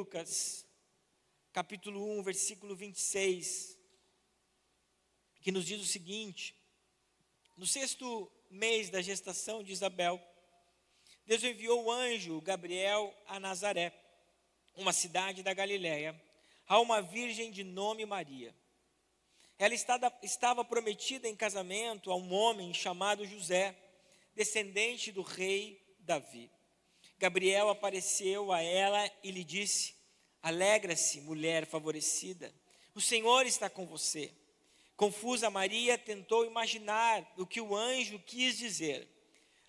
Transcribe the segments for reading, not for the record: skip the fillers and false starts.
Lucas, capítulo 1, versículo 26, que nos diz o seguinte: no 6º mês da gestação de Isabel, Deus enviou o anjo Gabriel a Nazaré, uma cidade da Galiléia, a uma virgem de nome Maria. Ela estava prometida em casamento a um homem chamado José, descendente do rei Davi. Gabriel apareceu a ela e lhe disse: alegra-se, mulher favorecida, o Senhor está com você. Confusa, Maria tentou imaginar o que o anjo quis dizer.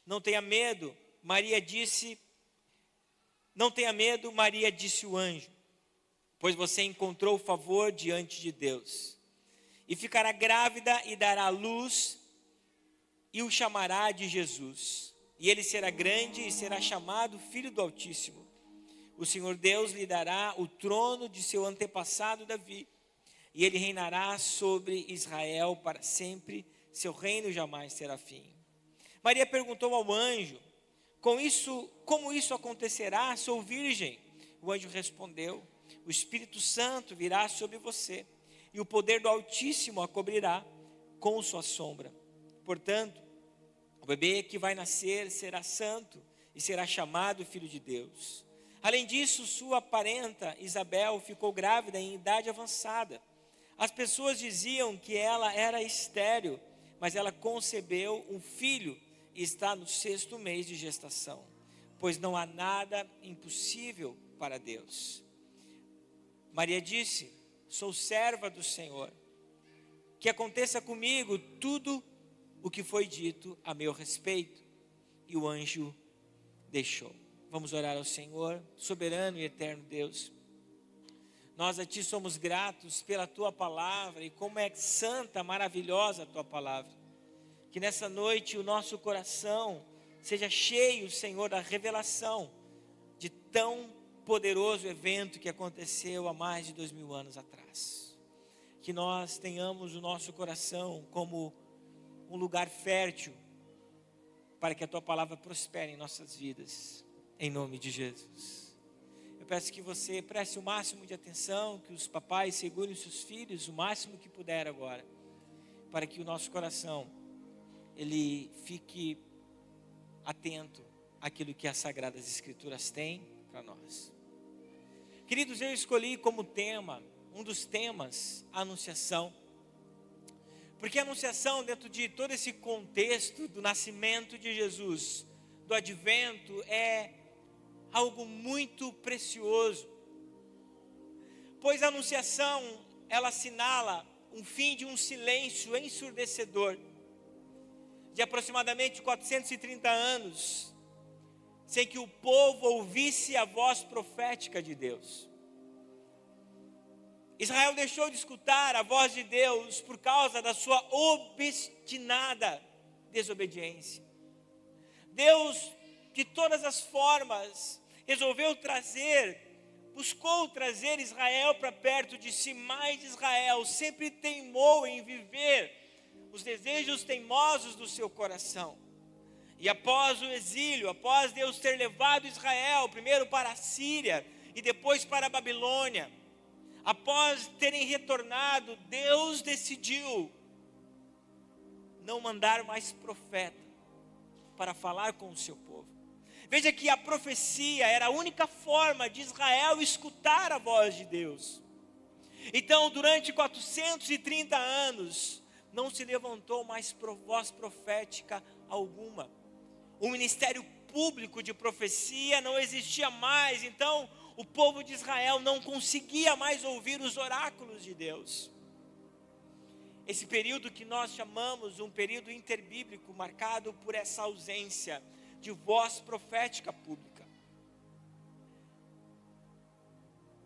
Não tenha medo, Maria disse o anjo, pois você encontrou favor diante de Deus. E ficará grávida e dará à luz e o chamará de Jesus. E ele será grande e será chamado Filho do Altíssimo. O Senhor Deus lhe dará o trono de seu antepassado Davi. E ele reinará sobre Israel para sempre. Seu reino jamais terá fim. Maria perguntou ao anjo: como isso acontecerá? Sou virgem. O anjo respondeu: o Espírito Santo virá sobre você, e o poder do Altíssimo a cobrirá com sua sombra. Portanto, o bebê que vai nascer será santo e será chamado Filho de Deus. Além disso, sua parenta Isabel ficou grávida em idade avançada. As pessoas diziam que ela era estéril, mas ela concebeu um filho e está no 6º mês de gestação, pois não há nada impossível para Deus. Maria disse: sou serva do Senhor, que aconteça comigo tudo o que foi dito a meu respeito. E o anjo deixou. Vamos orar ao Senhor. Soberano e eterno Deus, nós a Ti somos gratos pela Tua palavra, e como é santa, maravilhosa a Tua palavra. Que nessa noite o nosso coração seja cheio, Senhor, da revelação de tão poderoso evento que aconteceu há mais de 2000 anos atrás. Que nós tenhamos o nosso coração como um lugar fértil para que a Tua palavra prospere em nossas vidas, em nome de Jesus. Eu peço que você preste o máximo de atenção, que os papais segurem os seus filhos o máximo que puder agora, para que o nosso coração ele fique atento àquilo que as Sagradas Escrituras têm para nós. Queridos, eu escolhi como tema, um dos temas, a Anunciação. Porque a Anunciação, dentro de todo esse contexto do nascimento de Jesus, do advento, é algo muito precioso. Pois a Anunciação, ela assinala um fim de um silêncio ensurdecedor, de aproximadamente 430 anos, sem que o povo ouvisse a voz profética de Deus. Israel deixou de escutar a voz de Deus por causa da sua obstinada desobediência. Deus, de todas as formas, buscou trazer Israel para perto de si, mas Israel sempre teimou em viver os desejos teimosos do seu coração. E após o exílio, após Deus ter levado Israel primeiro para a Síria e depois para a Babilônia, após terem retornado, Deus decidiu não mandar mais profeta para falar com o seu povo. Veja que a profecia era a única forma de Israel escutar a voz de Deus. Então, durante 430 anos, não se levantou mais voz profética alguma. O ministério público de profecia não existia mais. Então, o povo de Israel não conseguia mais ouvir os oráculos de Deus. Esse período que nós chamamos um período interbíblico, marcado por essa ausência de voz profética pública.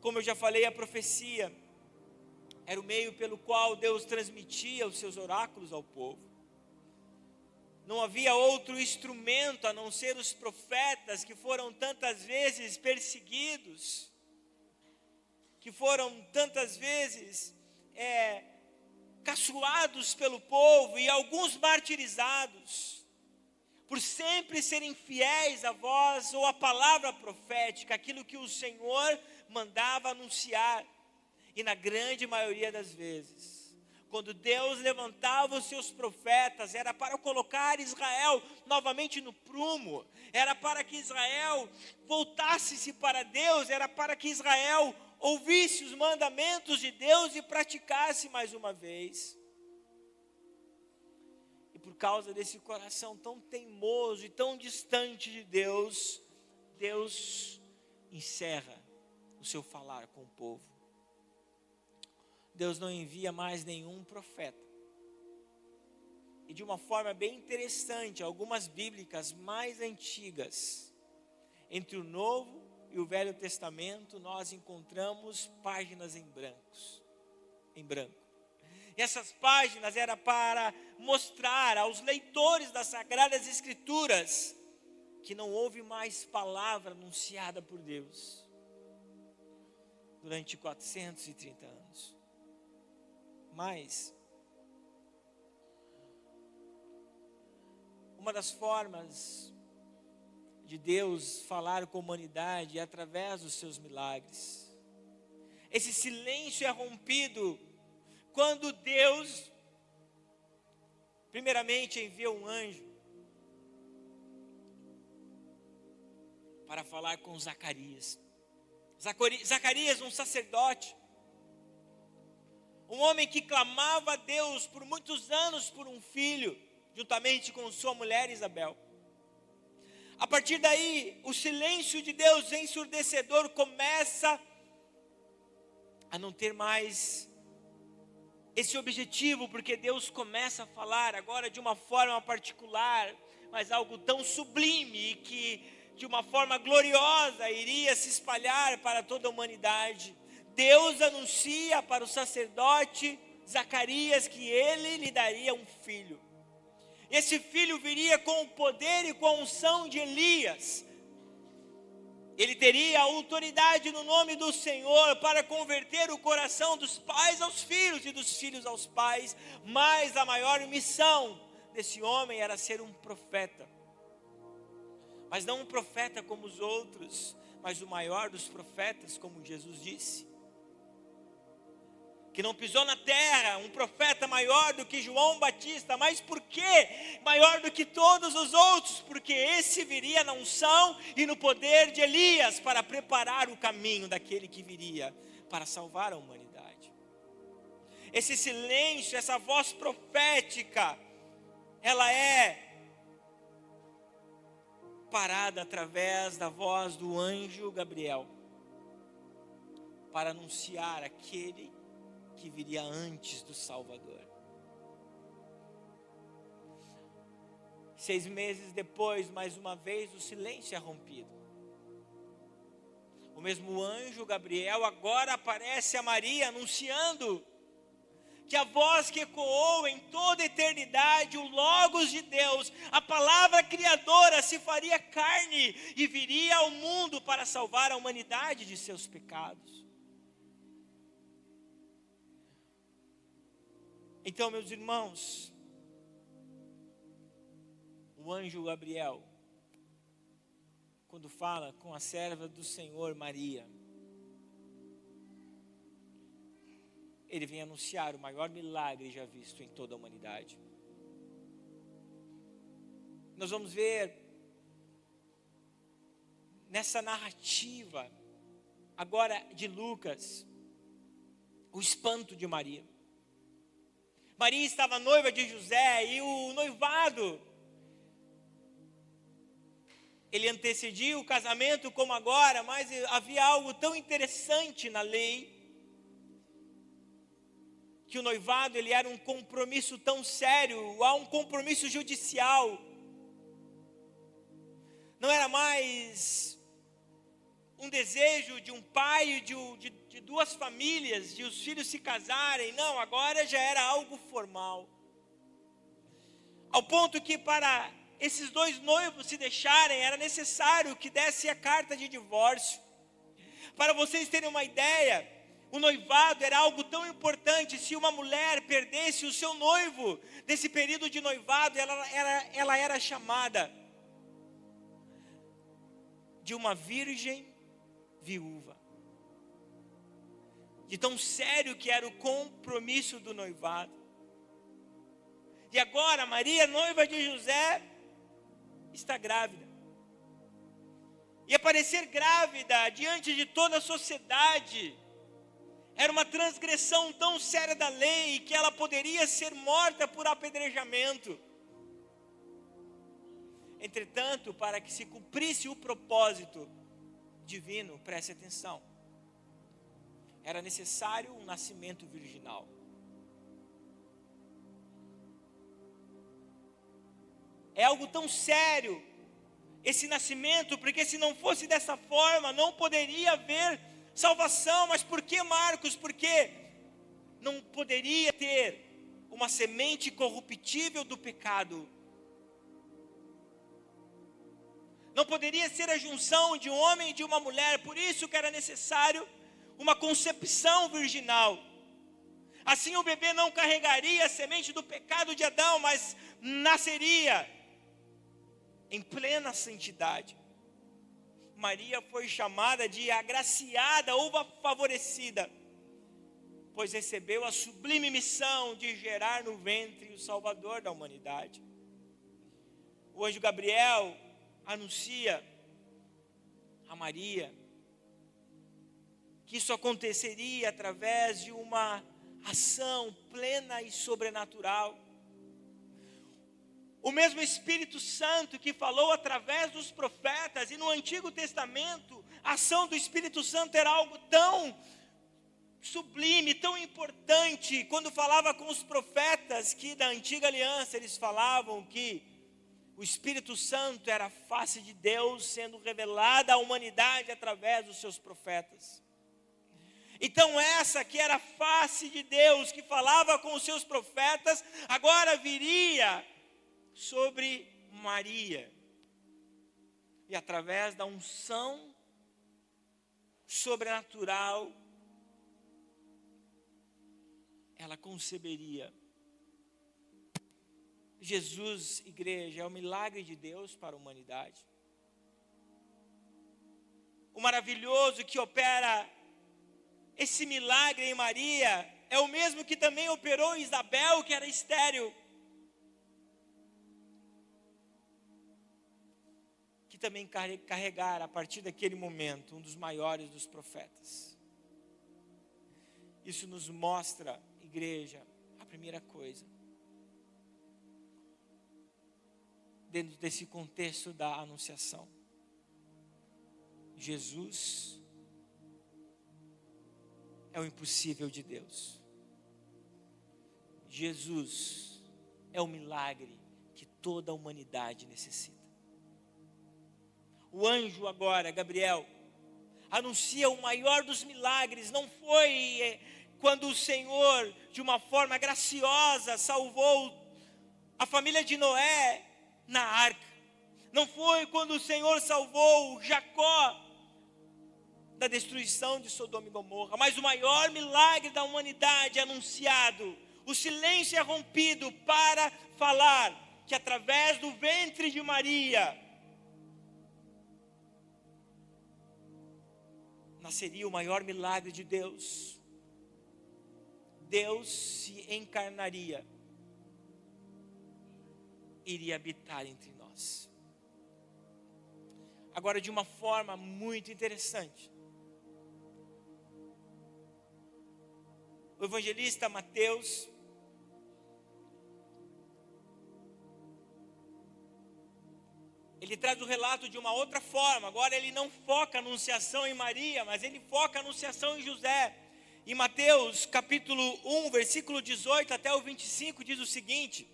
Como eu já falei, a profecia era o meio pelo qual Deus transmitia os seus oráculos ao povo. Não havia outro instrumento a não ser os profetas, que foram tantas vezes perseguidos, que foram tantas vezes caçoados pelo povo e alguns martirizados, por sempre serem fiéis à voz ou à palavra profética, aquilo que o Senhor mandava anunciar. E na grande maioria das vezes, quando Deus levantava os seus profetas, era para colocar Israel novamente no prumo, era para que Israel voltasse-se para Deus, era para que Israel ouvisse os mandamentos de Deus e praticasse mais uma vez. E por causa desse coração tão teimoso e tão distante de Deus, Deus encerra o seu falar com o povo. Deus não envia mais nenhum profeta. E de uma forma bem interessante, algumas bíblicas mais antigas, entre o Novo e o Velho Testamento, nós encontramos páginas em branco. E essas páginas eram para mostrar aos leitores das Sagradas Escrituras que não houve mais palavra anunciada por Deus durante 430 anos. Mas uma das formas de Deus falar com a humanidade é através dos seus milagres. Esse silêncio é rompido quando Deus, primeiramente, envia um anjo para falar com Zacarias. Zacarias, um sacerdote, um homem que clamava a Deus por muitos anos por um filho, juntamente com sua mulher Isabel. A partir daí, o silêncio de Deus ensurdecedor começa a não ter mais esse objetivo, porque Deus começa a falar agora de uma forma particular, mas algo tão sublime e que de uma forma gloriosa iria se espalhar para toda a humanidade. Deus anuncia para o sacerdote Zacarias que ele lhe daria um filho. Esse filho viria com o poder e com a unção de Elias. Ele teria autoridade no nome do Senhor para converter o coração dos pais aos filhos e dos filhos aos pais. Mas a maior missão desse homem era ser um profeta. Mas não um profeta como os outros, mas o maior dos profetas, como Jesus disse. Que não pisou na terra, um profeta maior do que João Batista. Mas por que maior do que todos os outros? Porque esse viria na unção e no poder de Elias para preparar o caminho daquele que viria para salvar a humanidade. Esse silêncio, essa voz profética, ela é parada através da voz do anjo Gabriel para anunciar aquele que viria antes do Salvador. 6 meses depois, mais uma vez, o silêncio é rompido. O mesmo anjo Gabriel agora aparece a Maria anunciando que a voz que ecoou em toda a eternidade, o Logos de Deus, a palavra criadora se faria carne e viria ao mundo para salvar a humanidade de seus pecados. Então, meus irmãos, o anjo Gabriel, quando fala com a serva do Senhor Maria, ele vem anunciar o maior milagre já visto em toda a humanidade. Nós vamos ver nessa narrativa agora de Lucas o espanto de Maria. Maria estava noiva de José e o noivado, ele antecedia o casamento como agora, mas havia algo tão interessante na lei, que o noivado ele era um compromisso tão sério, há um compromisso judicial. Não era mais um desejo de um pai, de duas famílias, de os filhos se casarem. Não, agora já era algo formal. Ao ponto que para esses dois noivos se deixarem, era necessário que desse a carta de divórcio. Para vocês terem uma ideia, o noivado era algo tão importante. Se uma mulher perdesse o seu noivo nesse período de noivado, ela era chamada de uma virgem viúva. de tão sério que era o compromisso do noivado. E agora Maria, noiva de José, está grávida. E aparecer grávida diante de toda a sociedade era uma transgressão tão séria da lei que ela poderia ser morta por apedrejamento. Entretanto, para que se cumprisse o propósito divino, preste atenção, era necessário um nascimento virginal. É algo tão sério esse nascimento, porque se não fosse dessa forma, não poderia haver salvação. Mas por que, Marcos? Porque não poderia ter uma semente corruptível do pecado. Não poderia ser a junção de um homem e de uma mulher. Por isso que era necessário uma concepção virginal. Assim o bebê não carregaria a semente do pecado de Adão, mas nasceria em plena santidade. Maria foi chamada de agraciada ou favorecida, pois recebeu a sublime missão de gerar no ventre o Salvador da humanidade. O anjo Gabriel anuncia a Maria que isso aconteceria através de uma ação plena e sobrenatural. O mesmo Espírito Santo que falou através dos profetas, e no Antigo Testamento, a ação do Espírito Santo era algo tão sublime, tão importante. Quando falava com os profetas que da Antiga Aliança, eles falavam que o Espírito Santo era a face de Deus sendo revelada à humanidade através dos seus profetas. Então essa que era a face de Deus, que falava com os seus profetas, agora viria sobre Maria. E através da unção sobrenatural, ela conceberia. Jesus, igreja, é o milagre de Deus para a humanidade. O maravilhoso que opera esse milagre em Maria é o mesmo que também operou em Isabel, que era estéril, que também carregara a partir daquele momento um dos maiores dos profetas. Isso nos mostra, igreja, a primeira coisa, dentro desse contexto da anunciação: Jesus é o impossível de Deus. Jesus é o milagre que toda a humanidade necessita. O anjo agora, Gabriel, anuncia o maior dos milagres. Não foi quando o Senhor, de uma forma graciosa, salvou a família de Noé na arca. Não foi quando o Senhor salvou Jacó da destruição de Sodoma e Gomorra, mas o maior milagre da humanidade é anunciado. O silêncio é rompido para falar que através do ventre de Maria nasceria o maior milagre de Deus. Deus se encarnaria, iria habitar entre nós. Agora, de uma forma muito interessante, o evangelista Mateus ele traz o relato de uma outra forma. Agora ele não foca a anunciação em Maria, mas ele foca a anunciação em José. Em Mateus capítulo 1, versículo 18 até o 25, diz o seguinte: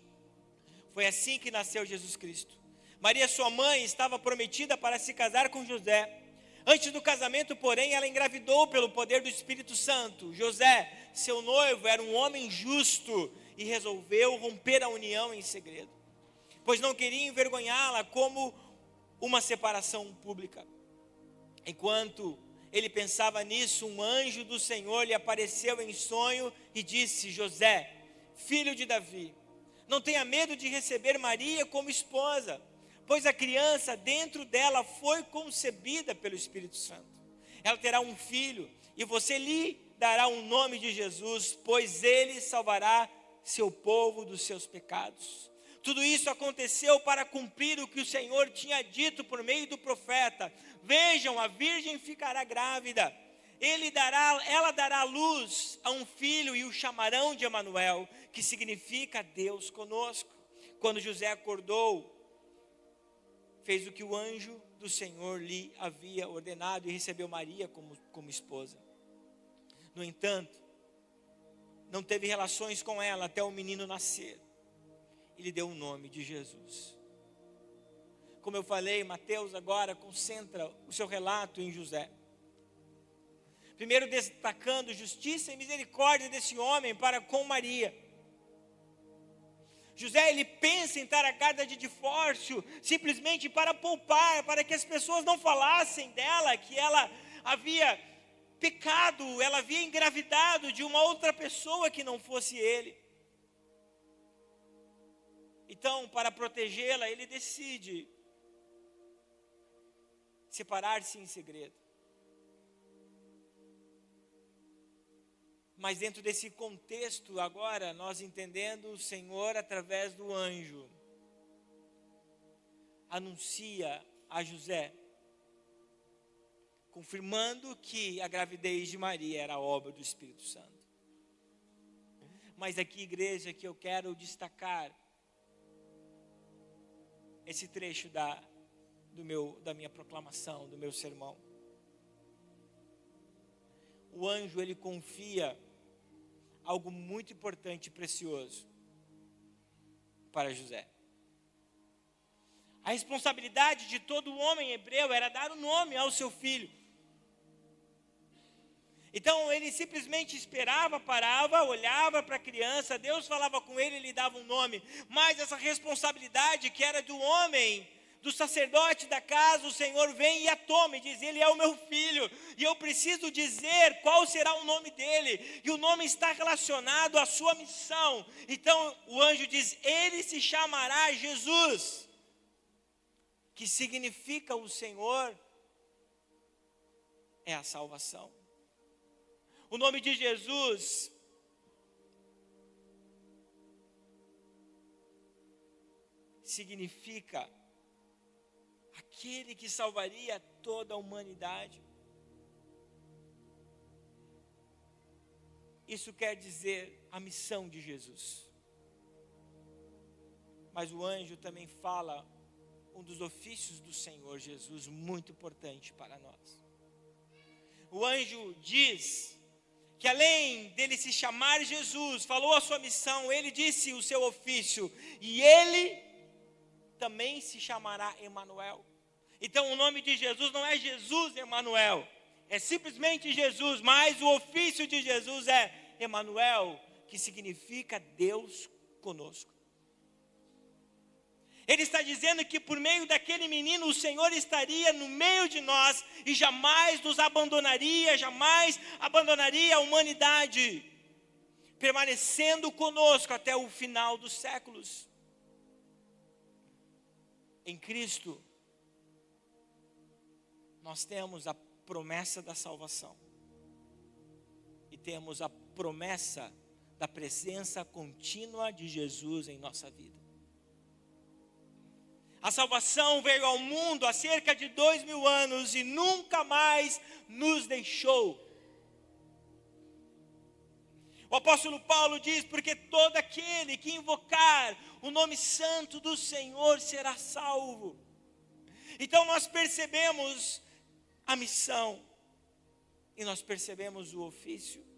foi assim que nasceu Jesus Cristo. Maria, sua mãe, estava prometida para se casar com José. Antes do casamento, porém, ela engravidou pelo poder do Espírito Santo. José, seu noivo, era um homem justo e resolveu romper a união em segredo, pois não queria envergonhá-la como uma separação pública. Enquanto ele pensava nisso, um anjo do Senhor lhe apareceu em sonho e disse: José, filho de Davi, não tenha medo de receber Maria como esposa, pois a criança dentro dela foi concebida pelo Espírito Santo. Ela terá um filho e você lhe dará um nome de Jesus, pois ele salvará seu povo dos seus pecados. Tudo isso aconteceu para cumprir o que o Senhor tinha dito por meio do profeta. Vejam, a virgem ficará grávida. Ela dará luz a um filho e o chamarão de Emanuel, que significa Deus conosco. Quando José acordou, fez o que o anjo do Senhor lhe havia ordenado e recebeu Maria como esposa. No entanto, não teve relações com ela até o menino nascer. E lhe deu o nome de Jesus. Como eu falei, Mateus agora concentra o seu relato em José. Primeiro destacando justiça e misericórdia desse homem para com Maria. José, ele pensa em dar a carta de divórcio simplesmente para poupar, para que as pessoas não falassem dela, que ela havia pecado, ela havia engravidado de uma outra pessoa que não fosse ele. Então, para protegê-la, ele decide separar-se em segredo. Mas dentro desse contexto, agora, nós entendendo o Senhor através do anjo, anuncia a José, confirmando que a gravidez de Maria era obra do Espírito Santo. Mas aqui, igreja, que eu quero destacar esse trecho da minha proclamação, do meu sermão. O anjo, ele confia algo muito importante e precioso para José. A responsabilidade de todo homem hebreu era dar o nome ao seu filho. Então ele simplesmente esperava, parava, olhava para a criança, Deus falava com ele e lhe dava um nome. Mas essa responsabilidade que era do homem, do sacerdote da casa, o Senhor vem e a toma e diz: ele é o meu filho, e eu preciso dizer qual será o nome dele, e o nome está relacionado à sua missão. Então o anjo diz: ele se chamará Jesus, que significa o Senhor é a salvação. O nome de Jesus significa aquele que salvaria toda a humanidade. Isso quer dizer a missão de Jesus. Mas o anjo também fala um dos ofícios do Senhor Jesus, muito importante para nós. O anjo diz que além dele se chamar Jesus, falou a sua missão, ele disse o seu ofício, e ele também se chamará Emanuel. Então o nome de Jesus não é Jesus Emanuel, é simplesmente Jesus, mas o ofício de Jesus é Emanuel, que significa Deus conosco. Ele está dizendo que por meio daquele menino o Senhor estaria no meio de nós e jamais nos abandonaria, jamais abandonaria a humanidade, permanecendo conosco até o final dos séculos. Em Cristo, nós temos a promessa da salvação e temos a promessa da presença contínua de Jesus em nossa vida. A salvação veio ao mundo há cerca de 2000 anos e nunca mais nos deixou. O apóstolo Paulo diz: porque todo aquele que invocar o nome santo do Senhor será salvo. Então nós percebemos a missão e nós percebemos o ofício.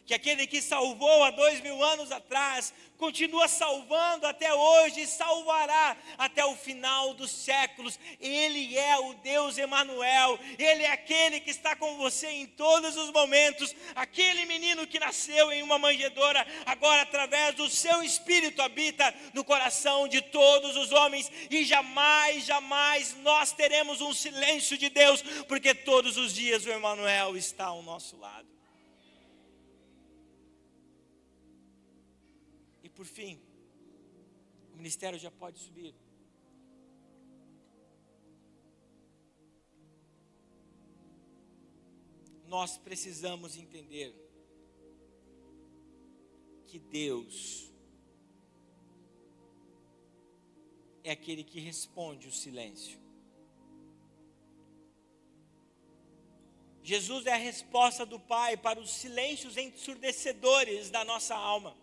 Que aquele que salvou há 2000 anos atrás, continua salvando até hoje e salvará até o final dos séculos. Ele é o Deus Emanuel, Ele é aquele que está com você em todos os momentos. Aquele menino que nasceu em uma manjedoura, agora através do seu Espírito habita no coração de todos os homens. E jamais, jamais nós teremos um silêncio de Deus, porque todos os dias o Emanuel está ao nosso lado. Por fim, o ministério já pode subir. nós precisamos entender que Deus é aquele que responde o silêncio. Jesus é a resposta do Pai para os silêncios ensurdecedores da nossa alma.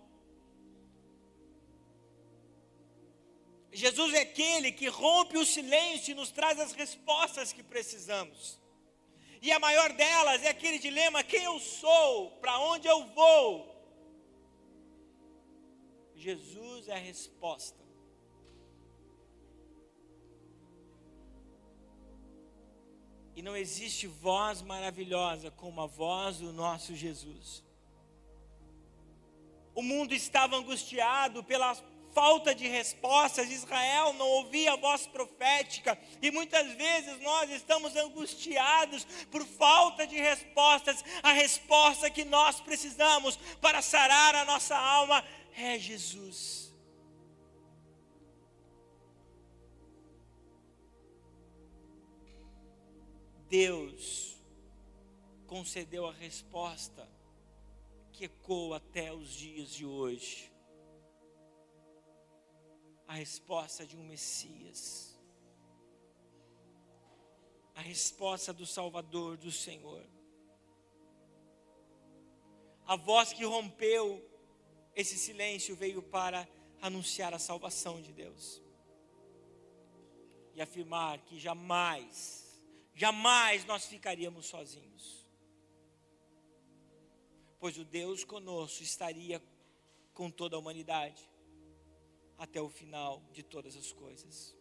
Jesus é aquele que rompe o silêncio e nos traz as respostas que precisamos. E a maior delas é aquele dilema: quem eu sou? Para onde eu vou? Jesus é a resposta. E não existe voz maravilhosa como a voz do nosso Jesus. O mundo estava angustiado pela falta de respostas. Israel não ouvia a voz profética. E muitas vezes nós estamos angustiados por falta de respostas. A resposta que nós precisamos para sarar a nossa alma é Jesus. Deus concedeu a resposta que ecoa até os dias de hoje. A resposta de um Messias. A resposta do Salvador, do Senhor. A voz que rompeu esse silêncio veio para anunciar a salvação de Deus. E afirmar que jamais nós ficaríamos sozinhos. Pois o Deus conosco estaria com toda a humanidade até o final de todas as coisas.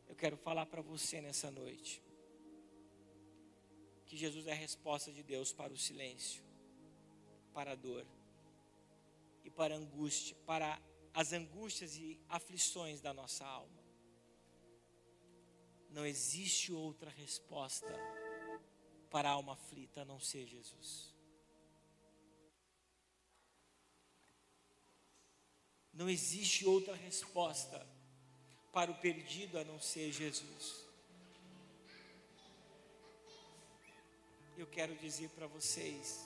Eu quero falar para você nessa noite que Jesus é a resposta de Deus para o silêncio, para a dor e para a angústia, para as angústias e aflições da nossa alma. Não existe outra resposta para a alma aflita a não ser Jesus. Não existe outra resposta para o perdido a não ser Jesus. Eu quero dizer para vocês,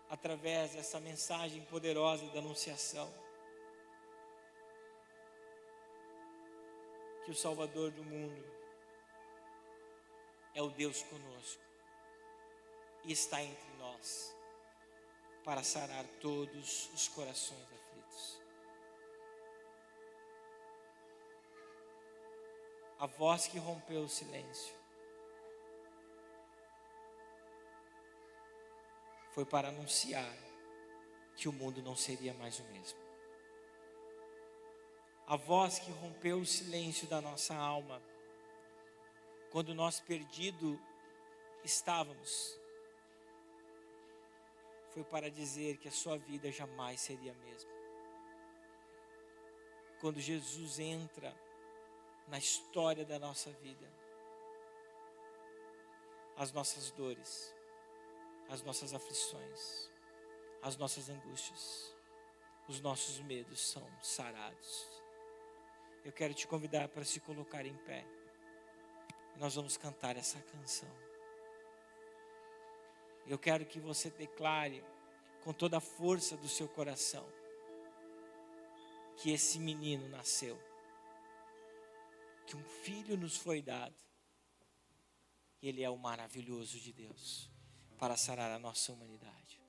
através dessa mensagem poderosa da anunciação, que o Salvador do mundo é o Deus conosco e está entre nós para sarar todos os corações aflitos. A voz que rompeu o silêncio foi para anunciar que o mundo não seria mais o mesmo. A voz que rompeu o silêncio da nossa alma, quando nós perdidos estávamos, foi para dizer que a sua vida jamais seria a mesma. Quando Jesus entra na história da nossa vida, as nossas dores, as nossas aflições, as nossas angústias, os nossos medos são sarados. Eu quero te convidar para se colocar em pé. Nós vamos cantar essa canção. Eu quero que você declare com toda a força do seu coração que esse menino nasceu, que um filho nos foi dado. Ele é o maravilhoso de Deus para sarar a nossa humanidade.